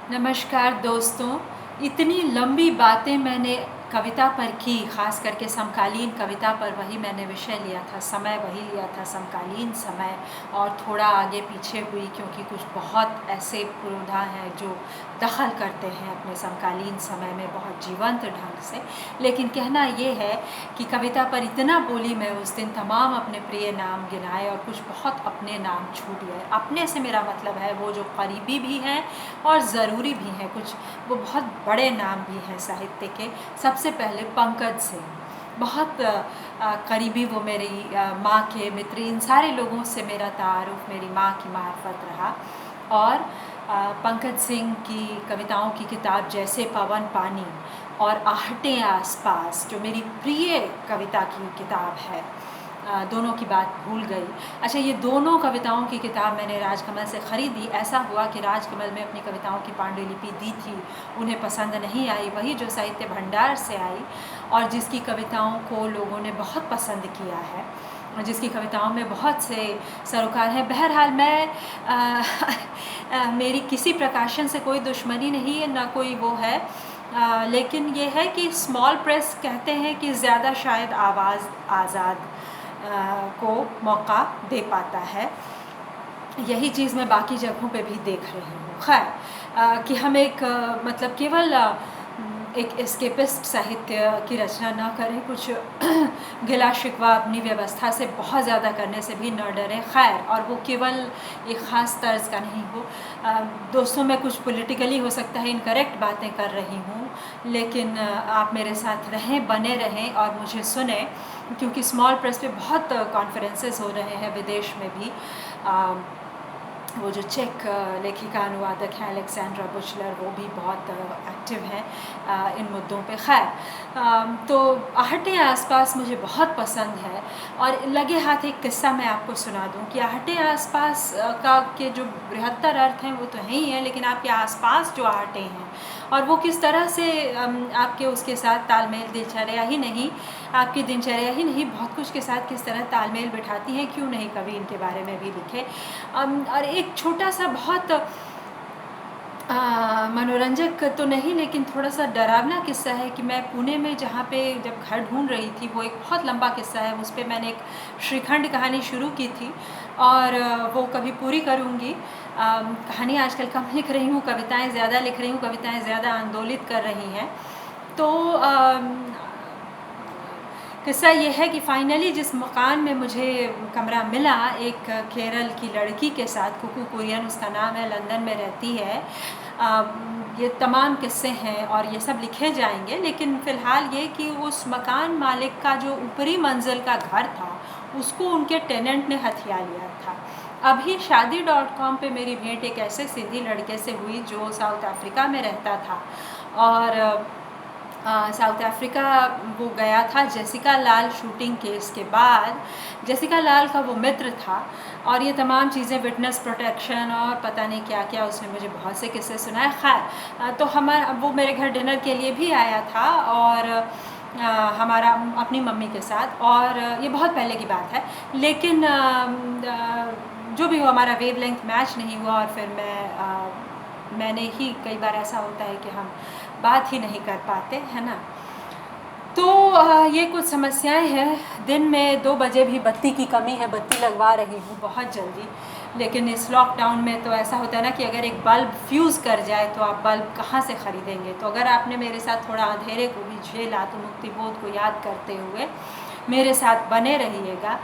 नमस्कार दोस्तों। इतनी लंबी बातें मैंने कविता पर की, ख़ास करके समकालीन कविता पर। वही मैंने विषय लिया था, समय वही लिया था, समकालीन समय। और थोड़ा आगे पीछे हुई क्योंकि कुछ बहुत ऐसे पुरोधा हैं जो दखल करते हैं अपने समकालीन समय में बहुत जीवंत ढंग से। लेकिन कहना ये है कि कविता पर इतना बोली मैं उस दिन, तमाम अपने प्रिय नाम गिनाए और कुछ बहुत अपने नाम छूट गए। अपने से मेरा मतलब है वो जो करीबी भी हैं और ज़रूरी भी हैं, कुछ वो बहुत बड़े नाम भी हैं साहित्य के। सबसे पहले पंकज सिंह, बहुत करीबी वो मेरी माँ के मित्र, इन सारे लोगों से मेरा तारुफ मेरी माँ की मार्फत रहा। और पंकज सिंह की कविताओं की किताब जैसे पवन पानी और आहटें आसपास, जो मेरी प्रिय कविता की किताब है, दोनों की बात भूल गई। अच्छा, ये दोनों कविताओं की किताब मैंने राजकमल से ख़रीदी। ऐसा हुआ कि राजकमल में अपनी कविताओं की पांडुलिपि दी थी, उन्हें पसंद नहीं आई। वही जो साहित्य भंडार से आई और जिसकी कविताओं को लोगों ने बहुत पसंद किया है, जिसकी कविताओं में बहुत से सरोकार हैं। बहरहाल मैं मेरी किसी प्रकाशन से कोई दुश्मनी नहीं है, ना कोई वो है। लेकिन ये है कि स्मॉल प्रेस कहते हैं कि ज़्यादा शायद आवाज़ आज़ाद को मौका दे पाता है। यही चीज़ मैं बाकी जगहों पे भी देख रही हूँ। खैर, कि हम एक मतलब केवल एक एस्केपिस्ट साहित्य की रचना ना करें, कुछ गिला शिकवा अपनी व्यवस्था से बहुत ज़्यादा करने से भी न डरें। खैर, और वो केवल एक ख़ास तर्ज का नहीं हो। दोस्तों, मैं कुछ पॉलिटिकली हो सकता है इनकरेक्ट बातें कर रही हूँ, लेकिन आप मेरे साथ रहें, बने रहें और मुझे सुने, क्योंकि स्मॉल प्रेस पे बहुत कॉन्फ्रेंसेस हो रहे हैं विदेश में भी। वो जो चेक लेखिका अनुवादक हैं अलेक्सेंड्रा बुचलर, वो भी बहुत एक्टिव हैं इन मुद्दों पे। खैर, तो आहटें आसपास मुझे बहुत पसंद है। और लगे हाथ एक किस्सा मैं आपको सुना दूं कि आहटें आसपास का के जो बृहत्तर अर्थ हैं वो तो है ही हैं, लेकिन आपके आसपास जो आहटें हैं और वो किस तरह से आपके उसके साथ तालमेल, दिनचर्या ही नहीं, आपकी दिनचर्या ही नहीं, बहुत कुछ के साथ किस तरह तालमेल बिठाती हैं, क्यों नहीं कभी इनके बारे में भी लिखे। और एक छोटा सा बहुत मनोरंजक तो नहीं, लेकिन थोड़ा सा डरावना किस्सा है कि मैं पुणे में जहाँ पे जब घर ढूंढ रही थी, वो एक बहुत लंबा किस्सा है, उस पर मैंने एक श्रीखंड कहानी शुरू की थी और वो कभी पूरी करूँगी। कहानी आजकल कम लिख रही हूँ, कविताएं ज़्यादा लिख रही हूँ, कविताएं ज़्यादा आंदोलित कर रही हैं। तो किस्सा ये है कि फ़ाइनली जिस मकान में मुझे कमरा मिला, एक केरल की लड़की के साथ, कुकू कुरियन उसका नाम है, लंदन में रहती है। ये तमाम किस्से हैं और ये सब लिखे जाएंगे, लेकिन फ़िलहाल ये कि उस मकान मालिक का जो ऊपरी मंजिल का घर था, उसको उनके टेनेंट ने हथिया लिया था। अभी शादी.com पे मेरी भेंट एक ऐसे सिंधी लड़के से हुई जो साउथ अफ्रीका में रहता था और साउथ अफ्रीका वो गया था जेसिका लाल शूटिंग केस के बाद। जेसिका लाल का वो मित्र था और ये तमाम चीज़ें, विटनेस प्रोटेक्शन और पता नहीं क्या क्या, उसने मुझे बहुत से किस्से सुनाए। खैर, तो वो मेरे घर डिनर के लिए भी आया था और हमारा अपनी मम्मी के साथ, और ये बहुत पहले की बात है। लेकिन जो भी हो, हमारा वेवलेंथ मैच नहीं हुआ और फिर मैंने ही, कई बार ऐसा होता है कि हम बात ही नहीं कर पाते, है ना। तो ये कुछ समस्याएं हैं। दिन में 2 बजे भी बत्ती की कमी है, बत्ती लगवा रही हूँ बहुत जल्दी। लेकिन इस लॉकडाउन में तो ऐसा होता है ना कि अगर एक बल्ब फ्यूज़ कर जाए तो आप बल्ब कहाँ से ख़रीदेंगे। तो अगर आपने मेरे साथ थोड़ा अंधेरे को भी झेला तो मुक्ति बोध को याद करते हुए मेरे साथ बने रहिएगा,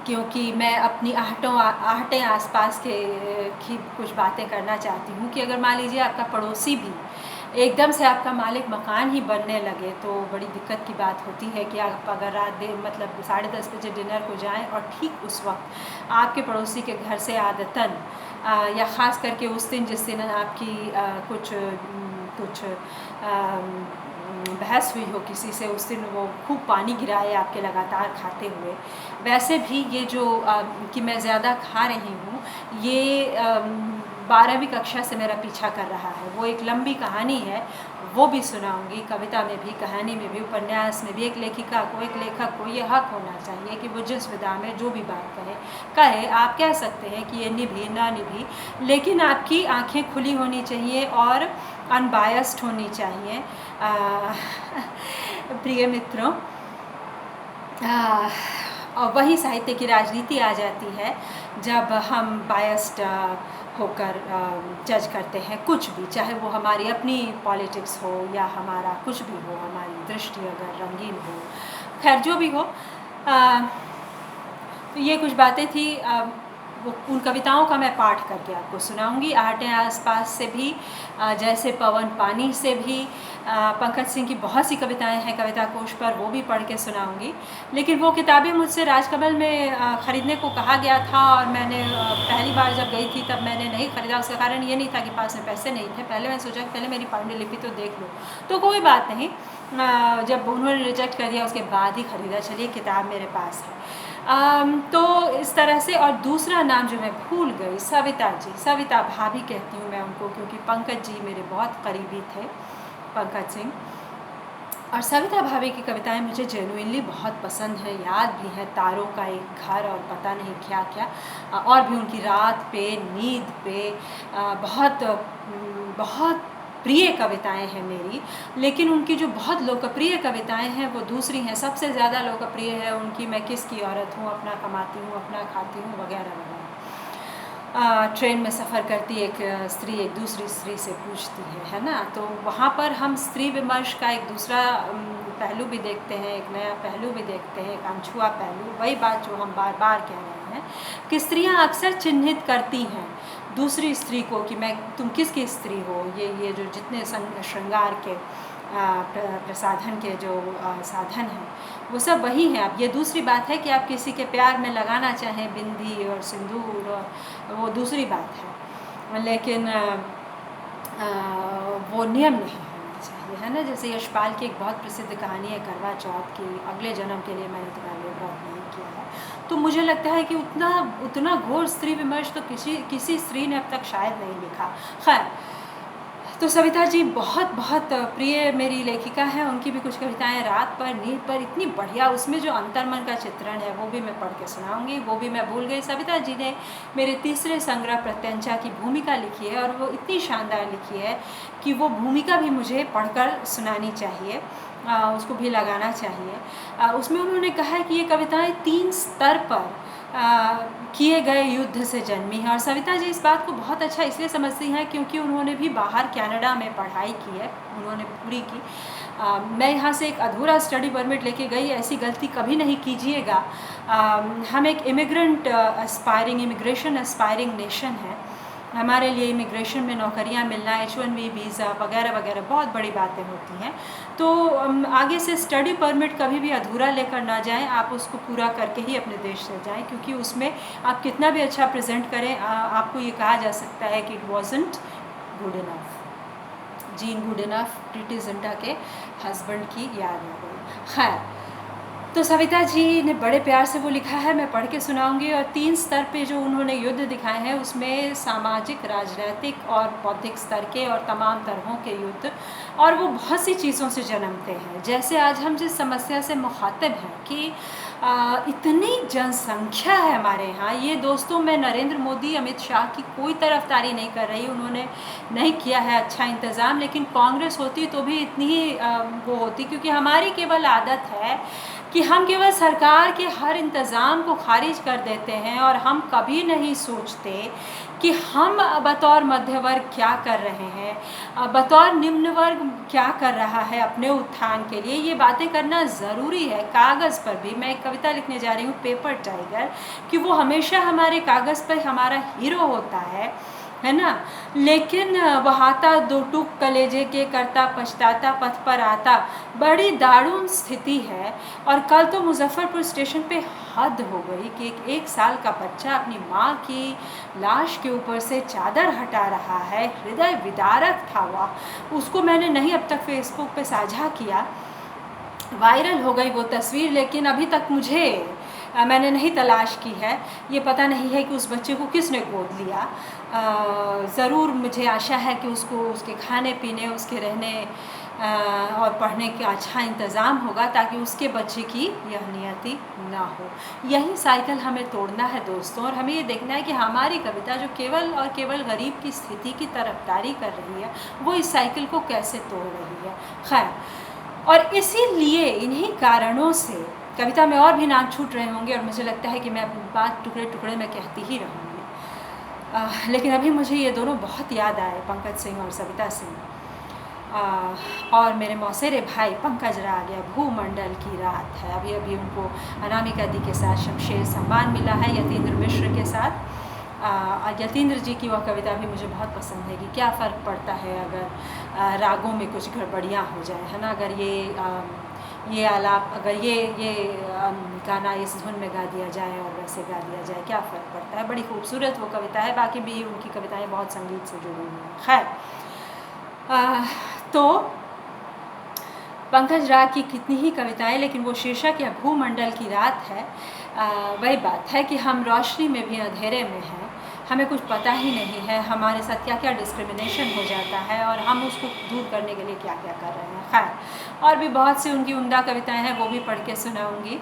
क्योंकि मैं अपनी आहटें आसपास की कुछ बातें करना चाहती हूँ कि अगर मान लीजिए आपका पड़ोसी भी एकदम से आपका मालिक मकान ही बनने लगे तो बड़ी दिक्कत की बात होती है कि आप अगर रात मतलब 10:30 बजे डिनर को जाएं और ठीक उस वक्त आपके पड़ोसी के घर से आदतन या ख़ास करके उस दिन जिस दिन आपकी कुछ बहस हुई हो किसी से, उस दिन वो खूब पानी गिराए आपके लगातार खाते हुए। वैसे भी ये जो कि मैं ज़्यादा खा रही हूँ, ये 12वीं कक्षा से मेरा पीछा कर रहा है। वो एक लंबी कहानी है, वो भी सुनाऊंगी। कविता में भी, कहानी में भी, उपन्यास में भी एक लेखिका को, एक लेखक को ये हक होना चाहिए कि वो जिस विधा में जो भी बात कहे। आप कह सकते हैं कि ये निभी ना निभी, लेकिन आपकी आंखें खुली होनी चाहिए और अनबायस्ड होनी चाहिए। प्रिय मित्रों, और वही साहित्य की राजनीति आ जाती है जब हम बायस्ड होकर जज करते हैं कुछ भी, चाहे वो हमारी अपनी पॉलिटिक्स हो या हमारा कुछ भी हो, हमारी दृष्टि अगर रंगीन हो, खैर जो भी हो। तो ये कुछ बातें थी। वो उन कविताओं का मैं पाठ करके आपको सुनाऊंगी। आहटें आसपास से भी, जैसे पवन पानी से भी, पंकज सिंह की बहुत सी कविताएं हैं कविता कोश पर, वो भी पढ़ के सुनाऊंगी। लेकिन वो किताबें मुझसे राजकमल में ख़रीदने को कहा गया था और मैंने पहली बार जब गई थी तब मैंने नहीं ख़रीदा। उसका कारण ये नहीं था कि पास में पैसे नहीं थे। पहले मैं सोचा कि पहले मेरी पांडुलिपि तो देख लो, तो कोई बात नहीं। जब उन्होंने रिजेक्ट कर दिया उसके बाद ही ख़रीदा। चलिए, किताब मेरे पास है। तो इस तरह से। और दूसरा नाम जो मैं भूल गई, सविता जी, सविता भाभी कहती हूँ मैं उनको, क्योंकि पंकज जी मेरे बहुत करीबी थे, पंकज सिंह। और सविता भाभी की कविताएं मुझे जेन्युइनली बहुत पसंद है, याद भी है। तारों का एक घर और पता नहीं क्या क्या, और भी उनकी रात पे, नींद पे, बहुत बहुत प्रिय कविताएं हैं मेरी। लेकिन उनकी जो बहुत लोकप्रिय कविताएं हैं वो दूसरी हैं। सबसे ज़्यादा लोकप्रिय है उनकी मैं किसकी औरत हूँ, अपना कमाती हूँ, अपना खाती हूँ, वगैरह वगैरह। ट्रेन में सफ़र करती एक स्त्री एक दूसरी स्त्री से पूछती है ना। तो वहाँ पर हम स्त्री विमर्श का एक दूसरा पहलू भी देखते हैं, एक नया पहलू भी देखते हैं, एक अनछुआ पहलू। वही बात जो हम बार बार कह रहे हैं कि स्त्रियाँ अक्सर चिन्हित करती हैं दूसरी स्त्री को कि तुम किसकी स्त्री हो। ये जो जितने श्रृंगार के प्रसाधन के जो साधन हैं वो सब वही हैं। अब ये दूसरी बात है कि आप किसी के प्यार में लगाना चाहें बिंदी और सिंदूर, और वो दूसरी बात है, लेकिन वो नियम नहीं होना चाहिए, है ना। जैसे यशपाल की एक बहुत प्रसिद्ध कहानी है करवा चौथ की, अगले जन्म के लिए मैंने तुम्हारे लिए व्रत नहीं किया है। तो मुझे लगता है कि उतना घोर स्त्री विमर्श तो किसी स्त्री ने अब तक शायद नहीं लिखा। खैर, तो सविता जी बहुत बहुत प्रिय मेरी लेखिका हैं। उनकी भी कुछ कविताएं, रात पर, नींद पर, इतनी बढ़िया, उसमें जो अंतर्मन का चित्रण है वो भी मैं पढ़ के सुनाऊंगी। वो भी मैं भूल गई। सविता जी ने मेरे तीसरे संग्रह प्रत्यंचा की भूमिका लिखी है, और वो इतनी शानदार लिखी है कि वो भूमिका भी मुझे पढ़कर सुनानी चाहिए, उसको भी लगाना चाहिए। उसमें उन्होंने कहा है कि ये कविताएं 3 स्तर पर किए गए युद्ध से जन्मी हैं। और सविता जी इस बात को बहुत अच्छा इसलिए समझती हैं क्योंकि उन्होंने भी बाहर कनाडा में पढ़ाई की है, उन्होंने पूरी की। मैं यहाँ से एक अधूरा स्टडी परमिट लेके गई, ऐसी गलती कभी नहीं कीजिएगा। हम एक इमिग्रेशन एस्पायरिंग नेशन है। हमारे लिए इमिग्रेशन में नौकरियां मिलना, H1B वीज़ा वगैरह वगैरह बहुत बड़ी बातें होती हैं। तो आगे से स्टडी परमिट कभी भी अधूरा लेकर ना जाएं, आप उसको पूरा करके ही अपने देश से जाएं, क्योंकि उसमें आप कितना भी अच्छा प्रेजेंट करें, आपको ये कहा जा सकता है कि it wasn't good enough. Gene Goodenough, Preity Zinta के हस्बैंड की याद आ गई। खैर, तो सविता जी ने बड़े प्यार से वो लिखा है, मैं पढ़ के सुनाऊंगी। और 3 स्तर पे जो उन्होंने युद्ध दिखाए हैं उसमें सामाजिक, राजनीतिक और बौद्धिक स्तर के और तमाम तरहों के युद्ध, और वो बहुत सी चीज़ों से जन्मते हैं। जैसे आज हम जिस समस्या से मुखातिब हैं कि इतनी जनसंख्या है हमारे यहाँ। ये दोस्तों, मैं नरेंद्र मोदी, अमित शाह की कोई तरफदारी नहीं कर रही, उन्होंने नहीं किया है अच्छा इंतज़ाम, लेकिन कांग्रेस होती तो भी इतनी ही वो होती, क्योंकि हमारी केवल आदत है कि हम केवल सरकार के हर इंतज़ाम को खारिज कर देते हैं, और हम कभी नहीं सोचते कि हम बतौर मध्य वर्ग क्या कर रहे हैं, बतौर निम्न वर्ग क्या कर रहा है अपने उत्थान के लिए। ये बातें करना ज़रूरी है। कागज़ पर भी मैं एक कविता लिखने जा रही हूँ, पेपर टाइगर, कि वो हमेशा हमारे कागज़ पर हमारा हीरो होता है ना, लेकिन बहाता 2 टूक कलेजे के, करता पछताता पथ पर आता। बड़ी दारुण स्थिति है। और कल तो मुजफ्फरपुर स्टेशन पे हद हो गई कि एक 1 साल का बच्चा अपनी माँ की लाश के ऊपर से चादर हटा रहा है। हृदय विदारक था वह। उसको मैंने नहीं अब तक फेसबुक पे साझा किया, वायरल हो गई वो तस्वीर, लेकिन अभी तक मुझे मैंने नहीं तलाश की है, ये पता नहीं है कि उस बच्चे को किसने गोद लिया। ज़रूर मुझे आशा है कि उसको उसके खाने पीने, उसके रहने और पढ़ने का अच्छा इंतज़ाम होगा, ताकि उसके बच्चे की यह नियति ना हो। यही साइकिल हमें तोड़ना है दोस्तों, और हमें ये देखना है कि हमारी कविता जो केवल और केवल गरीब की स्थिति की तरफदारी कर रही है, वो इस साइकिल को कैसे तोड़ रही है। खैर, और इसीलिए इन्हीं कारणों से कविता में और भी नाम छूट रहे होंगे, और मुझे लगता है कि मैं अपनी बात टुकड़े टुकड़े में कहती ही रहूँगी। लेकिन अभी मुझे ये दोनों बहुत याद आए, पंकज सिंह और सविता सिंह। और मेरे मौसेरे भाई पंकज राग या भूमंडल की रात है, अभी अभी उनको अनामिका दी के साथ शमशेर सम्मान मिला है, यतीन्द्र मिश्र के साथ। यतीन्द्र जी की वह कविता भी मुझे बहुत पसंद है कि क्या फ़र्क पड़ता है अगर रागों में कुछ गड़बड़ियाँ हो जाए, है ना। अगर ये आलाप, अगर ये गाना इस धुन में गा दिया जाए और वैसे गा दिया जाए, क्या फ़र्क पड़ता है। बड़ी खूबसूरत वो कविता है, बाकी भी उनकी कविताएं बहुत संगीत से जुड़ी हुई हैं। खैर, तो पंकज राग की कितनी ही कविताएं, लेकिन वो शीर्षक या भूमंडल की रात है। वही बात है कि हम रोशनी में भी अंधेरे में हैं, हमें कुछ पता ही नहीं है हमारे साथ क्या क्या डिस्क्रिमिनेशन हो जाता है, और हम उसको दूर करने के लिए क्या क्या कर रहे हैं। खैर, और भी बहुत सी उनकी उम्दा कविताएं हैं, वो भी पढ़ के सुनाऊँगी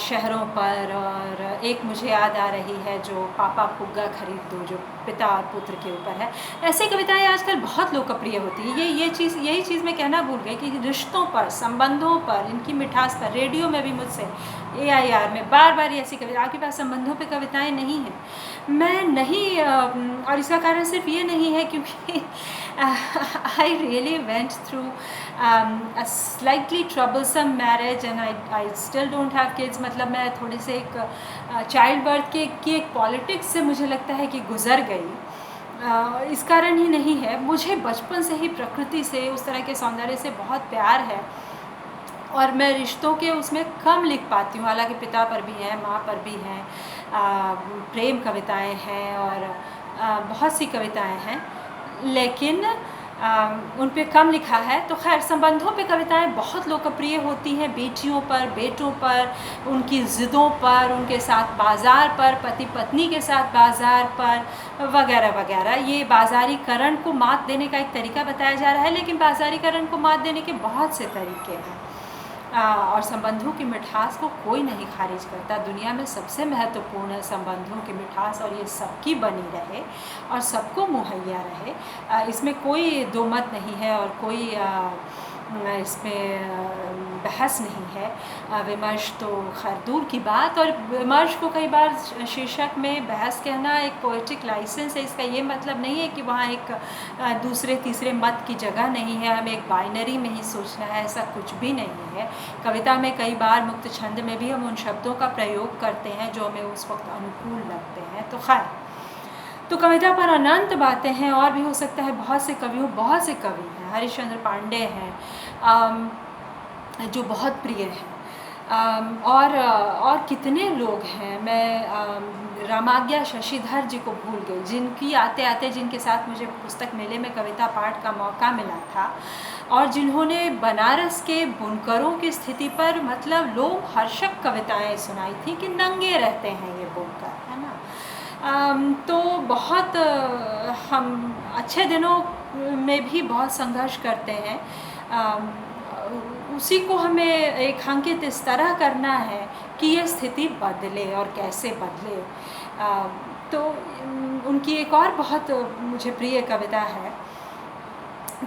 शहरों पर। और एक मुझे याद आ रही है जो पापा फुग्गा खरीद दो, जो पिता और पुत्र के ऊपर है। ऐसी कविताएं आजकल बहुत लोकप्रिय होती है। यही चीज़ मैं कहना भूल गई कि रिश्तों पर, संबंधों पर, इनकी मिठास पर रेडियो में भी मुझसे AIR में बार बार ऐसी कविता, आपके पास संबंधों पे कविताएं नहीं हैं, मैं नहीं। और इसका कारण सिर्फ ये नहीं है क्योंकि I really went through a slightly troublesome marriage and I still don't have kids। मतलब मैं थोड़े से एक चाइल्ड बर्थ की एक पॉलिटिक्स से मुझे लगता है कि गुज़र गई। इस कारण ही नहीं है, मुझे बचपन से ही प्रकृति से, उस तरह के सौंदर्य से बहुत प्यार है, और मैं रिश्तों के उसमें कम लिख पाती हूँ। हालांकि पिता पर भी हैं, माँ पर भी हैं, प्रेम कविताएं हैं, और बहुत सी कविताएं हैं, लेकिन उन पे कम लिखा है। तो खैर, संबंधों पे कविताएं बहुत लोकप्रिय होती हैं, बेटियों पर, बेटों पर, उनकी ज़िद्दों पर, उनके साथ बाज़ार पर, पति पत्नी के साथ बाज़ार पर, वगैरह वगैरह। ये बाज़ारीकरण को मात देने का एक तरीका बताया जा रहा है, लेकिन बाज़ारीकरण को मात देने के बहुत से तरीके हैं। और संबंधों की मिठास को कोई नहीं खारिज करता। दुनिया में सबसे महत्वपूर्ण है संबंधों की मिठास, और ये सबकी बनी रहे और सबको मुहैया रहे, इसमें कोई दो मत नहीं है, और कोई इसमें बहस नहीं है। विमर्श तो खैर दूर की बात, और विमर्श को कई बार शीर्षक में बहस कहना एक पोएटिक लाइसेंस है। इसका ये मतलब नहीं है कि वहाँ एक दूसरे तीसरे मत की जगह नहीं है, हमें एक बाइनरी में ही सोचना है, ऐसा कुछ भी नहीं है। कविता में कई बार मुक्त छंद में भी हम उन शब्दों का प्रयोग करते हैं जो हमें उस वक्त अनुकूल लगते हैं। तो खैर, तो कविता पर अनंत बातें हैं, और भी हो सकता है। बहुत से कवि हैं, हरिश्चंद्र पांडे हैं जो बहुत प्रिय हैं, और कितने लोग हैं। मैं रामाज्ञा शशिधर जी को भूल गई, जिनकी आते आते जिनके साथ मुझे पुस्तक मेले में कविता पाठ का मौका मिला था, और जिन्होंने बनारस के बुनकरों की स्थिति पर मतलब लोग हर्षक कविताएं सुनाई थी कि नंगे रहते हैं ये बुनकर, है ना। तो बहुत हम अच्छे दिनों में भी बहुत संघर्ष करते हैं, उसी को हमें एक अंकित इस तरह करना है कि ये स्थिति बदले, और कैसे बदले। तो उनकी एक और बहुत मुझे प्रिय कविता है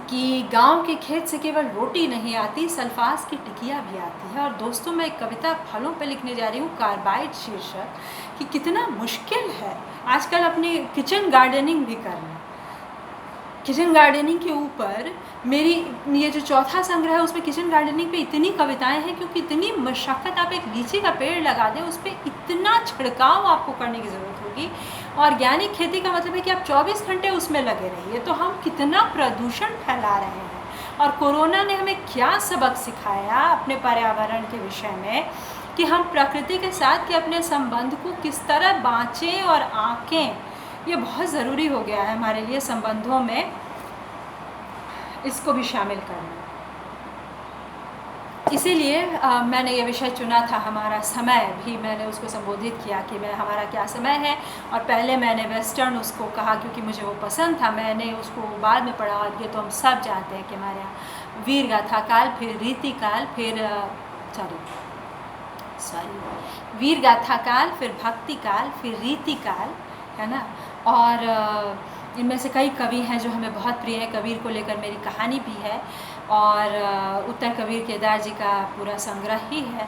कि गांव के खेत से केवल रोटी नहीं आती, सल्फास की टिकिया भी आती है। और दोस्तों, मैं एक कविता फलों पे लिखने जा रही हूँ, कार्बाइड शीर्षक, कि कितना मुश्किल है आजकल अपनी किचन गार्डनिंग भी करना। किचन गार्डनिंग के ऊपर मेरी ये जो चौथा संग्रह है, उसमें किचन गार्डनिंग पे इतनी कविताएं हैं, क्योंकि इतनी मशक्क़त। आप एक लीची का पेड़ लगा दें, उस पर इतना छिड़काव आपको करने की ज़रूरत होगी। ऑर्गेनिक खेती का मतलब है कि आप 24 घंटे उसमें लगे रहिए। तो हम कितना प्रदूषण फैला रहे हैं, और कोरोना ने हमें क्या सबक सिखाया अपने पर्यावरण के विषय में, कि हम प्रकृति के साथ के अपने संबंध को किस तरह बाँचें और आँकें। ये बहुत ज़रूरी हो गया है हमारे लिए संबंधों में इसको भी शामिल करना। इसीलिए मैंने ये विषय चुना था। हमारा समय भी मैंने उसको संबोधित किया कि मैं हमारा क्या समय है, और पहले मैंने वेस्टर्न उसको कहा क्योंकि मुझे वो पसंद था। मैंने उसको बाद में पढ़ा, और ये तो हम सब जानते हैं कि हमारे यहाँ वीर गाथा काल, फिर रीति काल, फिर वीर गाथा काल, फिर भक्ति काल, फिर रीति काल, है ना। और इनमें से कई कवि हैं जो हमें बहुत प्रिय है। कबीर को लेकर मेरी कहानी भी है, और उत्तर कबीर केदार जी का पूरा संग्रह ही है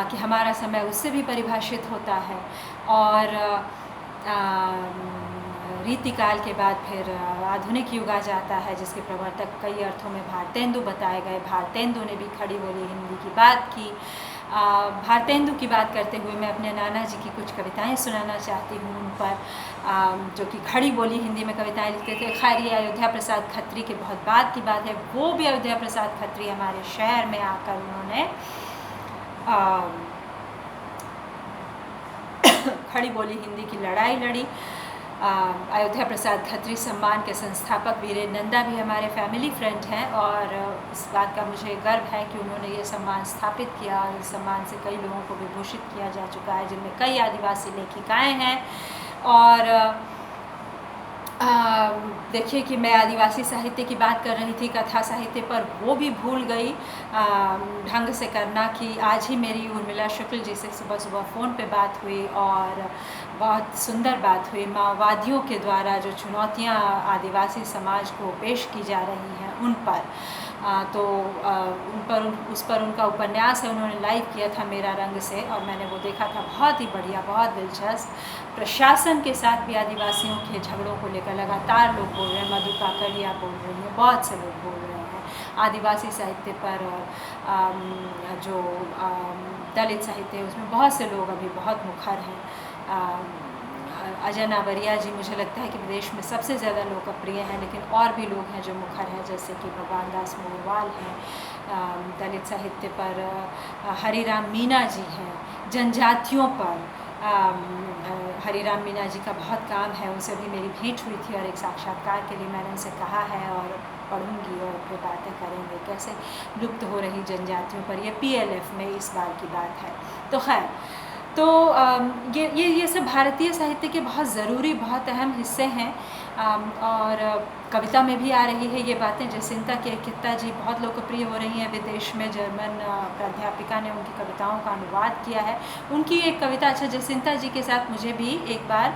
कि हमारा समय उससे भी परिभाषित होता है। और रीतिकाल के बाद फिर आधुनिक युग आ जाता है, जिसके प्रवर्तक कई अर्थों में भारतेंदु बताए गए। भारतेंदु ने भी खड़ी बोली हिंदी की बात की। भारतेंदु की बात करते हुए मैं अपने नाना जी की कुछ कविताएं सुनाना चाहती हूँ उन पर, जो कि खड़ी बोली हिंदी में कविताएं लिखते थे। खैर ये अयोध्या प्रसाद खत्री के बहुत बाद की बात है। वो भी अयोध्या प्रसाद खत्री हमारे शहर में आकर उन्होंने खड़ी बोली हिंदी की लड़ाई लड़ी। अयोध्या प्रसाद खत्री सम्मान के संस्थापक वीरेंद्र नंदा भी हमारे फैमिली फ्रेंड हैं, और इस बात का मुझे गर्व है कि उन्होंने ये सम्मान स्थापित किया, और इस सम्मान से कई लोगों को विभूषित किया जा चुका है, जिनमें कई आदिवासी लेखिकाएं हैं। और देखिए कि मैं आदिवासी साहित्य की बात कर रही थी, कथा साहित्य पर, वो भी भूल गई ढंग से करना कि आज ही मेरी उर्मिला शुक्ल जी से सुबह सुबह फ़ोन पे बात हुई, और बहुत सुंदर बात हुई। माओवादियों के द्वारा जो चुनौतियां आदिवासी समाज को पेश की जा रही हैं उन पर, उस पर उनका उपन्यास है, उन्होंने लाइव किया था मेरा रंग से, और मैंने वो देखा था। बहुत ही बढ़िया, बहुत दिलचस्प। प्रशासन के साथ भी आदिवासियों के झगड़ों को लेकर लगातार लोग बोल रहे हैं। मधु काकड़िया बोल रही हैं, बहुत से लोग बोल रहे हैं आदिवासी साहित्य पर, और जो दलित साहित्य है उसमें बहुत से लोग अभी बहुत मुखर हैं। अजय नावरिया जी मुझे लगता है कि विदेश में सबसे ज़्यादा लोकप्रिय हैं, लेकिन और भी लोग हैं जो मुखर हैं, जैसे कि भगवान दास मोरवाल हैं दलित साहित्य पर, हरिराम मीना जी हैं जनजातियों पर। हरिराम मीना जी का बहुत काम है, उनसे भी मेरी भेंट हुई थी, और एक साक्षात्कार के लिए मैंने उनसे कहा है, और पढ़ूंगी और फिर बातें करेंगे कैसे लुप्त हो रही जनजातियों पर। ये PLF में इस बार की बात है। तो खैर, तो ये सब भारतीय साहित्य के बहुत ज़रूरी, बहुत अहम हिस्से हैं, और कविता में भी आ रही है ये बातें। जसिंता केरकित्ता जी बहुत लोकप्रिय हो रही हैं विदेश में। जर्मन प्राध्यापिका ने उनकी कविताओं का अनुवाद किया है। उनकी एक कविता, अच्छा जसिंता जी के साथ मुझे भी एक बार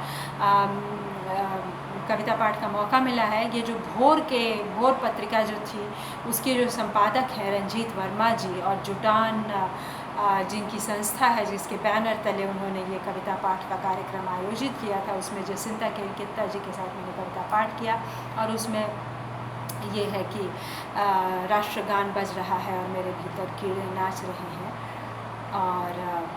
कविता पाठ का मौका मिला है। ये जो भोर पत्रिका जो थी, उसके जो संपादक हैं रंजीत वर्मा जी, और जुटान जिनकी संस्था है, जिसके बैनर तले उन्होंने ये कविता पाठ का कार्यक्रम आयोजित किया था, उसमें जसिंता केरकित्ता जी के साथ मैंने कविता पाठ किया। और उसमें ये है कि राष्ट्रगान बज रहा है और मेरे भीतर कीड़े नाच रहे हैं। और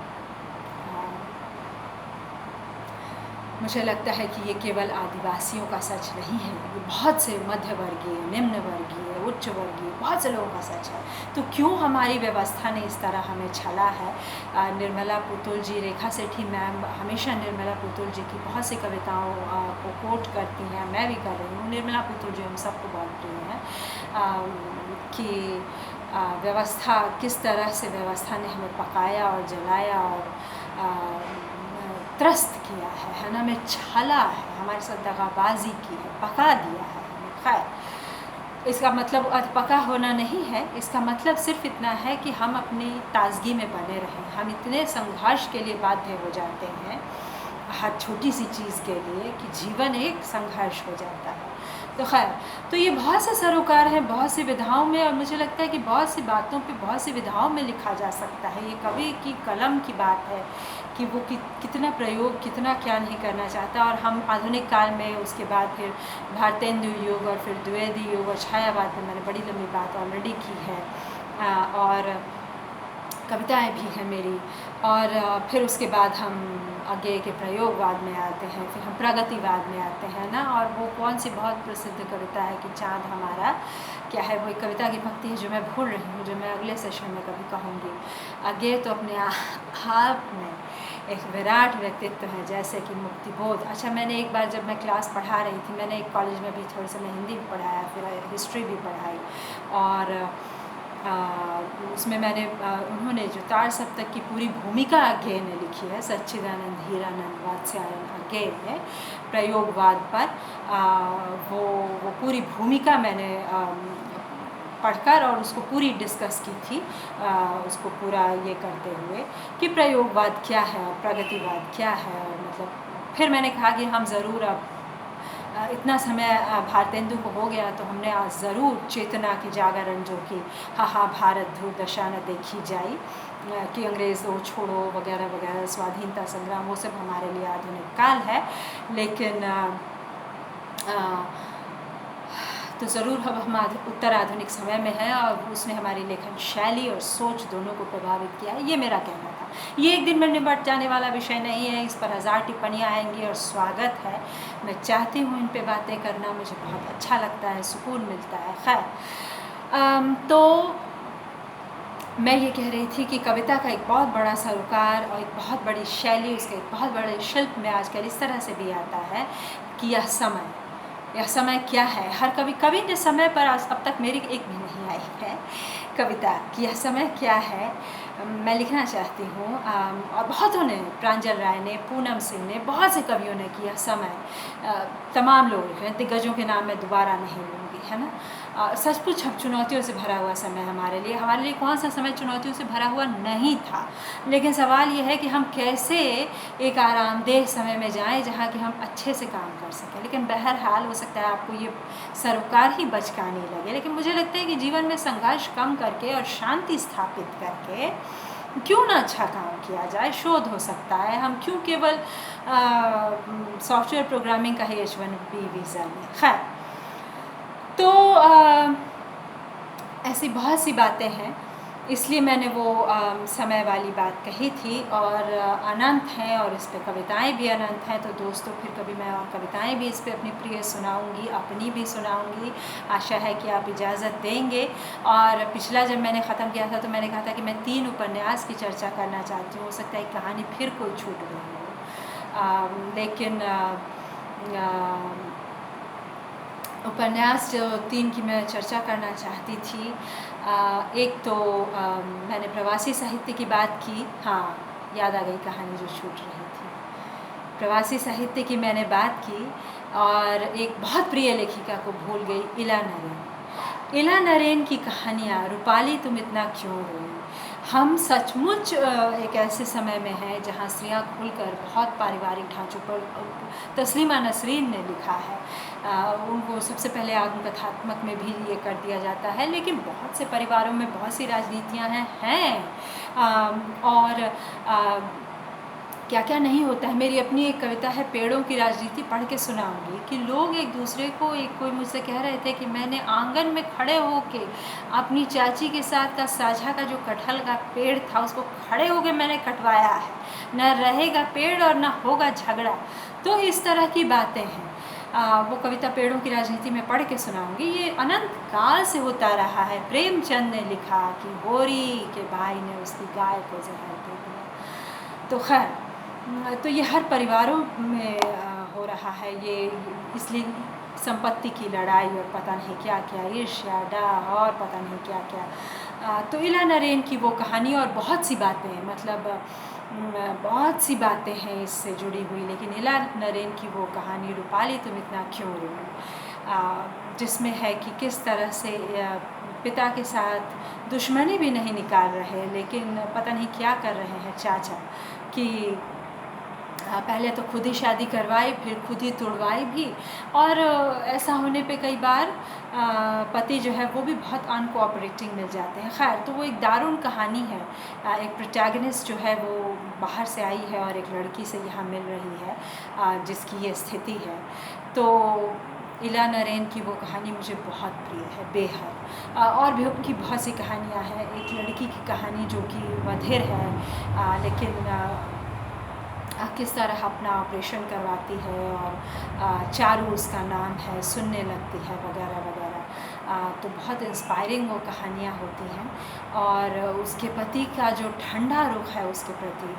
मुझे लगता है कि ये केवल आदिवासियों का सच नहीं है, ये बहुत से मध्यवर्गीय, निम्न वर्गीय, उच्च वर्गीय बहुत से लोगों का सच है। तो क्यों हमारी व्यवस्था ने इस तरह हमें छला है। निर्मला पुतुल जी, रेखा सेठी मैम हमेशा निर्मला पुतुल जी की बहुत सी कविताओं को कोट करती हैं, मैं भी कर रही हूँ। निर्मला पुतुल जी हम सबको बहुत प्रिय हैं कि व्यवस्था, किस तरह से व्यवस्था ने हमें पकाया और जलाया और त्रस्त किया है ना, हमें छला है, हमारे साथ दगाबाजी की है, पका दिया है हमें। खैर, इसका मतलब पका होना नहीं है, इसका मतलब सिर्फ इतना है कि हम अपनी ताजगी में बने रहें। हम इतने संघर्ष के लिए बाध्य हो जाते हैं हर छोटी सी चीज़ के लिए कि जीवन एक संघर्ष हो जाता है। तो खैर, तो ये बहुत से सरोकार हैं बहुत सी विधाओं में, और मुझे लगता है कि बहुत सी बातों पे बहुत सी विधाओं में लिखा जा सकता है। ये कवि की कलम की बात है कि वो कितना प्रयोग, कितना क्या नहीं करना चाहता। और हम आधुनिक काल में उसके बाद फिर भारतेंदु युग और फिर द्विवेदी युग और छायावाद में मैंने बड़ी लंबी बात ऑलरेडी की है, और कविताएं भी हैं मेरी। और फिर उसके बाद हम आगे के प्रयोगवाद में आते हैं, फिर हम प्रगतिवाद में आते हैं ना। और वो कौन सी बहुत प्रसिद्ध कविता है कि चाँद हमारा क्या है, वो एक कविता की पंक्ति है जो मैं भूल रही हूँ, जो मैं अगले सेशन में कभी कहूँगी। आगे तो अपने आप में एक विराट व्यक्तित्व है, जैसे कि मुक्तिबोध। अच्छा, मैंने एक बार जब मैं क्लास पढ़ा रही थी, मैंने एक कॉलेज में भी थोड़ी सी मैं हिंदी भी पढ़ाया, फिर हिस्ट्री भी पढ़ाई, और उसमें मैंने उन्होंने जो तार सप्तक की पूरी भूमिका अज्ञेय ने लिखी है, सच्चिदानंद हीरानंद वात्स्यायन अज्ञेय है प्रयोगवाद पर, वो पूरी भूमिका मैंने पढ़कर और उसको पूरी डिस्कस की थी, उसको पूरा ये करते हुए कि प्रयोगवाद क्या है और प्रगतिवाद क्या है। और मतलब फिर मैंने कहा कि हम ज़रूर अब इतना समय भारतेंदु को हो गया तो हमने आज ज़रूर चेतना के जागरण, जो कि हा भारत ध्रुव दशा न देखी जाई, कि अंग्रेज़ वो छोड़ो वगैरह वगैरह, स्वाधीनता संग्राम, वो सब हमारे लिए आधुनिक काल है। लेकिन तो ज़रूर हम उत्तर आधुनिक समय में हैं और उसने हमारी लेखन शैली और सोच दोनों को प्रभावित किया है, ये मेरा कहना था। ये एक दिन में निपट जाने वाला विषय नहीं है, इस पर 1000 टिप्पणियाँ आएंगी और स्वागत है। मैं चाहती हूँ इन पे बातें करना, मुझे बहुत अच्छा लगता है, सुकून मिलता है। खैर, तो मैं ये कह रही थी कि कविता का एक बहुत बड़ा सरोकार और एक बहुत बड़ी शैली, उसके एक बहुत बड़े शिल्प में आजकल इस तरह से भी आता है कि यह समय क्या है। हर कवि ने समय पर आज अब तक मेरी एक भी नहीं आई है कविता कि यह समय क्या है। मैं लिखना चाहती हूँ और बहुतों ने, प्रांजल राय ने, पूनम सिंह ने, बहुत से कवियों ने किया समय, तमाम लोग लिखे, दिग्गजों के नाम मैं दोबारा नहीं लूँगी, है ना। सचमुच अब चुनौतियों से भरा हुआ समय हमारे लिए कौन सा समय चुनौतियों से भरा हुआ नहीं था। लेकिन सवाल ये है कि हम कैसे एक आरामदेह समय में जाएं जहाँ कि हम अच्छे से काम कर सकें। लेकिन बहरहाल हो सकता है आपको ये सरोकार ही बचकाने लगे, लेकिन मुझे लगता है कि जीवन में संघर्ष कम करके और शांति स्थापित करके क्यों ना अच्छा काम किया जाए, शोध हो सकता है। हम क्यों केवल सॉफ्टवेयर प्रोग्रामिंग का ही H1B वीज़ा लें। खैर, तो ऐसी बहुत सी बातें हैं, इसलिए मैंने वो समय वाली बात कही थी। और अनंत हैं और इस पे कविताएँ भी अनंत हैं। तो दोस्तों, फिर कभी मैं और कविताएँ भी इस पे अपनी प्रिय सुनाऊंगी, अपनी भी सुनाऊंगी। आशा है कि आप इजाज़त देंगे। और पिछला जब मैंने ख़त्म किया था तो मैंने कहा था कि मैं 3 उपन्यास की चर्चा करना चाहती हूँ। हो सकता है कहानी फिर कोई छूट गई हो, लेकिन उपन्यास जो 3 की मैं चर्चा करना चाहती थी, एक तो मैंने प्रवासी साहित्य की बात की। हाँ, याद आ गई कहानी जो छूट रही थी। प्रवासी साहित्य की मैंने बात की और एक बहुत प्रिय लेखिका को भूल गई, इला नरेन की कहानियाँ, रूपाली तुम इतना क्यों रोई। हम सचमुच एक ऐसे समय में हैं जहाँ स्त्रियाँ खुलकर बहुत पारिवारिक ढांचों पर, तस्लीमा नसरीन ने लिखा है, उनको सबसे पहले आत्मकथात्मक में भी ये कर दिया जाता है। लेकिन बहुत से परिवारों में बहुत सी राजनीतियाँ हैं और क्या क्या नहीं होता है। मेरी अपनी एक कविता है, पेड़ों की राजनीति, पढ़ के सुनाऊंगी कि लोग एक दूसरे को, कोई मुझसे कह रहे थे कि मैंने आंगन में खड़े होके अपनी चाची के साथ का साझा का जो कटहल का पेड़ था उसको खड़े होके मैंने कटवाया है, न रहेगा पेड़ और न होगा झगड़ा। तो इस तरह की बातें हैं। वो कविता पेड़ों की राजनीति में पढ़ के सुनाऊंगी। ये अनंत काल से होता रहा है। प्रेमचंद ने लिखा कि गोरी के भाई ने उसकी गाय को जहर दे दिया। तो खैर, तो ये हर परिवारों में हो रहा है। ये इसलिए संपत्ति की लड़ाई और पता नहीं क्या क्या, ईर्ष्या, डाह और पता नहीं क्या क्या। तो इला नरेन की वो कहानी और बहुत सी बातें हैं, मतलब बहुत सी बातें हैं इससे जुड़ी हुई। लेकिन इला नरेन की वो कहानी, रूपाली तुम इतना क्यों रोई, जिसमें है कि किस तरह से पिता के साथ दुश्मनी भी नहीं निकाल रहे, लेकिन पता नहीं क्या कर रहे हैं चाचा, कि पहले तो खुद ही शादी करवाई, फिर खुद ही तुड़वाई भी। और ऐसा होने पे कई बार पति जो है वो भी बहुत अनकोऑपरेटिंग मिल जाते हैं। खैर, तो वो एक दारुण कहानी है। एक प्रोटैगनिस्ट जो है वो बाहर से आई है और एक लड़की से यहाँ मिल रही है जिसकी ये स्थिति है। तो इला नरेन की वो कहानी मुझे बहुत प्रिय है, बेहद। और भी उनकी बहुत सी कहानियाँ हैं। एक लड़की की कहानी जो कि बधिर है, लेकिन किस तरह अपना ऑपरेशन करवाती है और चारू उसका नाम है, सुनने लगती है वगैरह वगैरह। तो बहुत इंस्पायरिंग वो कहानियाँ होती हैं। और उसके पति का जो ठंडा रुख है उसके प्रति,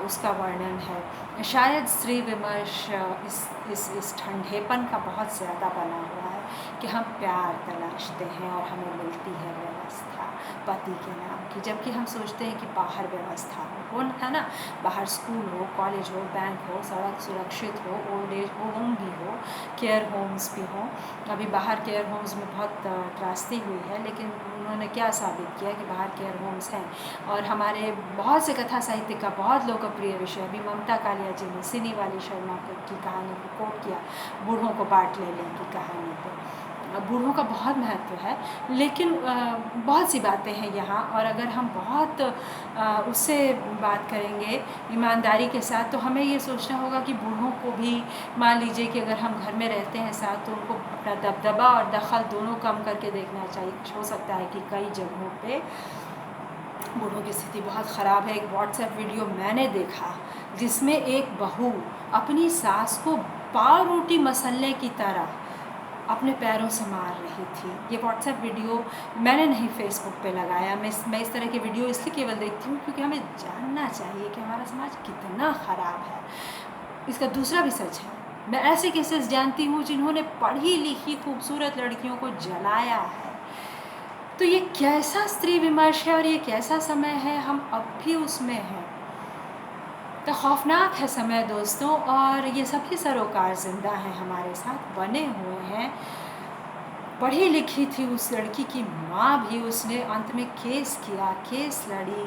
उसका वर्णन है। शायद स्त्री विमर्श इस ठंडेपन का बहुत ज़्यादा बना हुआ है कि हम प्यार तलाशते हैं और हमें मिलती है व्यवस्था पति के नाम की, जबकि हम सोचते हैं कि बाहर व्यवस्था हो है ना, बाहर स्कूल हो, कॉलेज हो, बैंक हो, सड़क सुरक्षित हो, ओल्ड एज होम भी हो, केयर होम्स भी हो। अभी बाहर केयर होम्स में बहुत त्रासदी हुई है, लेकिन उन्होंने क्या साबित किया कि बाहर केयर होम्स हैं। और हमारे बहुत से कथा साहित्य का बहुत लोकप्रिय विषय, अभी ममता कालिया जी ने सिनी वाली शर्मा की कहानी को कोट किया, बूढ़ों को बाट ले लें की कहानी पे। बूढ़ों का बहुत महत्व है, लेकिन बहुत सी बातें हैं यहाँ, और अगर हम बहुत उससे बात करेंगे ईमानदारी के साथ, तो हमें ये सोचना होगा कि बूढ़ों को भी, मान लीजिए कि अगर हम घर में रहते हैं साथ, तो उनको अपना दबदबा और दखल दोनों कम करके देखना चाहिए। हो सकता है कि कई जगहों पे बूढ़ों की स्थिति बहुत ख़राब है। एक व्हाट्सएप वीडियो मैंने देखा जिसमें एक बहू अपनी सास को पाव रोटी मसलने की तरह अपने पैरों से मार रही थी। ये व्हाट्सएप वीडियो मैंने नहीं फेसबुक पे लगाया। मैं इस तरह के वीडियो इसलिए केवल देखती हूँ क्योंकि हमें जानना चाहिए कि हमारा समाज कितना ख़राब है। इसका दूसरा भी सच है, मैं ऐसे केसेस जानती हूँ जिन्होंने पढ़ी लिखी खूबसूरत लड़कियों को जलाया है। तो ये कैसा स्त्री विमर्श है और ये कैसा समय है, हम अब भी उसमें हैं। तो खौफनाक है समय दोस्तों, और ये सभी सरोकार ज़िंदा हैं, हमारे साथ बने हुए हैं। पढ़ी लिखी थी उस लड़की की माँ भी, उसने अंत में केस किया, केस लड़ी,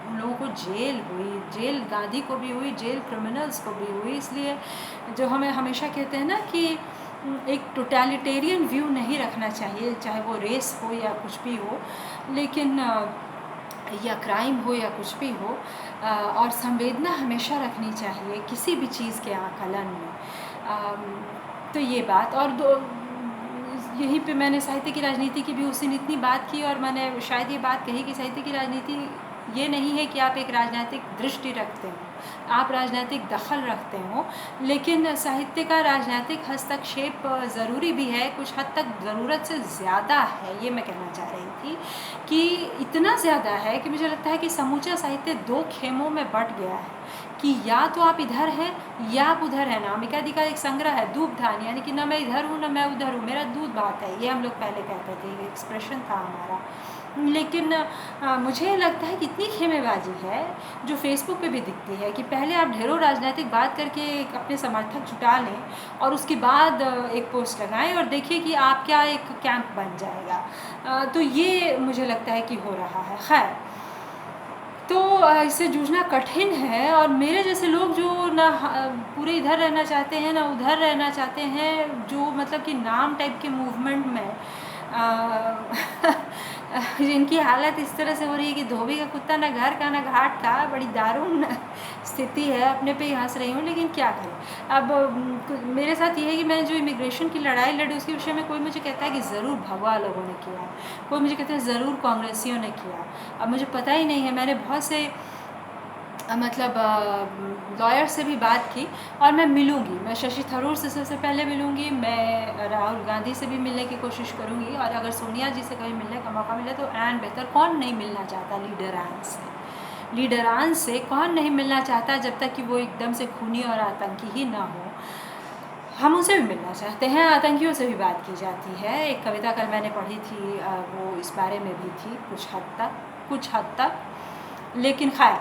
उन लोगों को जेल हुई, जेल गांधी को भी हुई, जेल क्रिमिनल्स को भी हुई। इसलिए जो हमें हमेशा कहते हैं ना कि एक टोटलिटेरियन व्यू नहीं रखना चाहिए, चाहे वो रेस हो या कुछ भी हो, लेकिन या क्राइम हो या कुछ भी हो, और संवेदना हमेशा रखनी चाहिए किसी भी चीज़ के आकलन में। तो ये बात, और यहीं पे मैंने साहित्य की राजनीति की भी उस दिन इतनी बात की, और मैंने शायद ये बात कही कि साहित्य की राजनीति ये नहीं है कि आप एक राजनीतिक दृष्टि रखते हो, आप राजनीतिक दखल रखते हो, लेकिन साहित्य का राजनीतिक हस्तक्षेप ज़रूरी भी है, कुछ हद तक ज़रूरत से ज़्यादा है। ये मैं कहना चाह रही थी कि इतना ज़्यादा है कि मुझे लगता है कि समूचा साहित्य दो खेमों में बट गया है, कि या तो आप इधर हैं या आप उधर हैं। नामिका दी का एक संग्रह है दूबधान, यानी कि ना मैं इधर हूँ ना मैं उधर हूँ, मेरा दूध भात है, ये हम लोग पहले कहते थे, ये एक्सप्रेशन था हमारा। लेकिन मुझे लगता है कि इतनी खेमेबाजी है जो फेसबुक पे भी दिखती है, कि पहले आप ढेरों राजनीतिक बात करके अपने समर्थक जुटा लें और उसके बाद एक पोस्ट लगाएं और देखिए कि आप क्या एक कैंप बन जाएगा। तो ये मुझे लगता है कि हो रहा है। खैर, तो इससे जूझना कठिन है, और मेरे जैसे लोग जो ना पूरे इधर रहना चाहते हैं ना उधर रहना चाहते हैं, जो मतलब कि नाम टाइप के मूवमेंट में जिनकी हालत इस तरह से हो रही है कि धोबी का कुत्ता ना घर का ना घाट का, बड़ी दारुण स्थिति है। अपने पे ही हंस रही हूँ, लेकिन क्या करें। अब मेरे साथ ये है कि मैं जो इमिग्रेशन की लड़ाई लड़ी उसके विषय में कोई मुझे कहता है कि ज़रूर भगवा लोगों ने किया, कोई मुझे कहता है ज़रूर कांग्रेसियों ने किया। अब मुझे पता ही नहीं है, मैंने बहुत से मतलब लॉयर से भी बात की, और मैं मिलूँगी, मैं शशि थरूर से सबसे पहले मिलूँगी, मैं राहुल गांधी से भी मिलने की कोशिश करूँगी, और अगर सोनिया जी से कभी मिलने का मौका मिले तो ऐन बेहतर। कौन नहीं मिलना चाहता लीडरान से, लीडरान से कौन नहीं मिलना चाहता, जब तक कि वो एकदम से खूनी और आतंकी ही ना हो। हम उनसे भी मिलना चाहते हैं, आतंकियों से भी बात की जाती है। एक कविता कल मैंने पढ़ी थी, वो इस बारे में भी थी कुछ हद तक, लेकिन खैर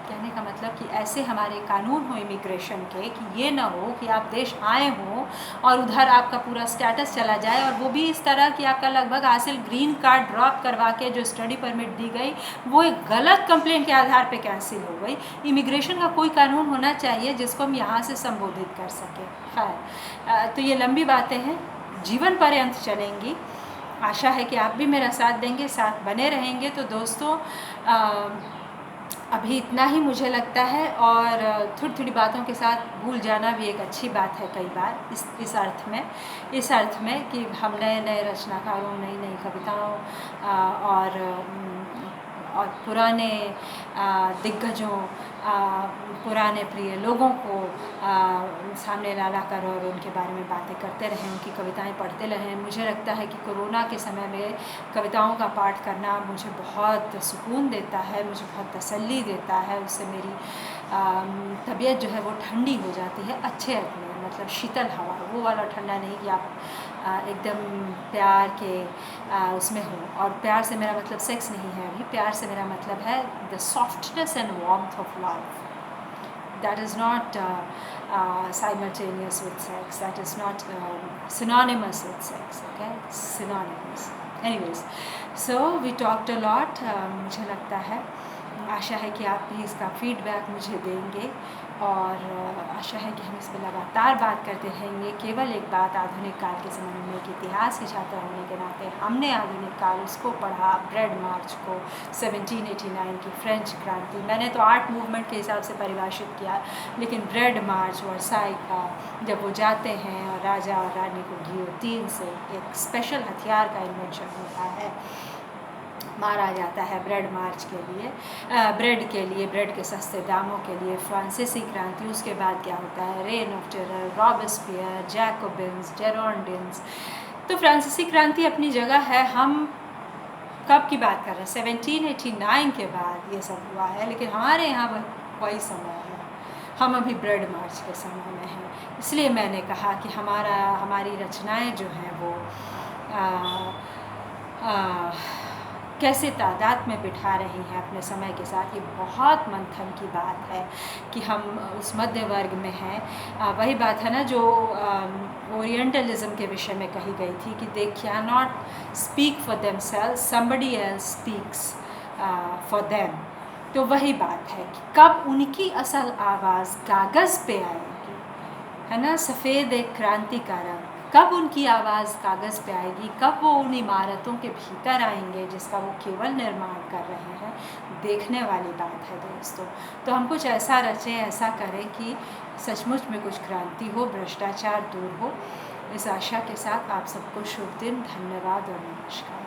कहने का मतलब कि ऐसे हमारे कानून हो इमिग्रेशन के कि ये ना हो कि आप देश आए हों और उधर आपका पूरा स्टेटस चला जाए, और वो भी इस तरह कि आपका लगभग हासिल ग्रीन कार्ड ड्रॉप करवा के जो स्टडी परमिट दी गई वो एक गलत कंप्लेंट के आधार पे कैंसिल हो गई। इमिग्रेशन का कोई कानून होना चाहिए जिसको हम यहाँ से संबोधित कर सकें। खैर, तो ये लंबी बातें हैं, जीवन पर्यंत चलेंगी। आशा है कि आप भी मेरा साथ देंगे, साथ बने रहेंगे। तो दोस्तों, अभी इतना ही मुझे लगता है, और थोड़ी थोड़ी बातों के साथ भूल जाना भी एक अच्छी बात है कई बार, इस अर्थ में कि हम नए नए रचनाकारों, नई नई कविताओं और पुराने दिग्गजों, पुराने प्रिय लोगों को सामने ला कर और उनके बारे में बातें करते रहें, उनकी कविताएं पढ़ते रहें। मुझे लगता है कि कोरोना के समय में कविताओं का पाठ करना मुझे बहुत सुकून देता है, मुझे बहुत तसल्ली देता है, उससे मेरी तबीयत जो है वो ठंडी हो जाती है, अच्छे अर्थ में। मतलब शीतल हवा, वो वाला ठंडा नहीं कि आप एकदम प्यार के उसमें हो। और प्यार से मेरा मतलब सेक्स नहीं है अभी, प्यार से मेरा मतलब है the softness and warmth of love, that is not simultaneous with sex, that is not synonymous with sex, okay, synonymous. Anyways, so we talked a lot. मुझे लगता है, आशा है कि आप भी इसका फीडबैक मुझे देंगे, और आशा है कि हम इस पर लगातार बात करते रहेंगे। केवल एक बात, आधुनिक काल के समझने के इतिहास के छात्र होने के नाते हमने आधुनिक काल उसको पढ़ा, ब्रेड मार्च को, 1789 की फ्रेंच क्रांति, मैंने तो आर्ट मूवमेंट के हिसाब से परिभाषित किया, लेकिन ब्रेड मार्च वर्साई का, जब वो जाते हैं और राजा और रानी को गियोटीन से, एक स्पेशल हथियार का इन्वेंशन होता है, मारा जाता है ब्रेड मार्च के लिए, ब्रेड के लिए, ब्रेड के सस्ते दामों के लिए, फ्रांसीसी क्रांति, उसके बाद क्या होता है, reign of terror, Robespierre, Jacobins, Girondins. तो फ्रांसीसी क्रांति अपनी जगह है, हम कब की बात कर रहे हैं, 1789 के बाद ये सब हुआ है, लेकिन हमारे यहाँ वही समय है, हम अभी ब्रेड मार्च के समय में हैं। इसलिए मैंने कहा कि हमारी रचनाएं जो हैं वो कैसे तादाद में बिठा रही हैं अपने समय के साथ। ये बहुत मंथन की बात है कि हम उस मध्य वर्ग में हैं। वही बात है ना जो ओरिएंटलिज्म के विषय में कही गई थी कि they can not speak for themselves, somebody else speaks for them. तो वही बात है कि कब उनकी असल आवाज़ कागज़ पे आएगी, है ना, सफ़ेद एक क्रांति का रंग, कब उनकी आवाज़ कागज़ पे आएगी, कब वो उन इमारतों के भीतर आएंगे जिसका वो केवल निर्माण कर रहे हैं, देखने वाली बात है दोस्तों। तो हम कुछ ऐसा रचें, ऐसा करें कि सचमुच में कुछ क्रांति हो, भ्रष्टाचार दूर हो। इस आशा के साथ आप सबको शुभ दिन, धन्यवाद और नमस्कार।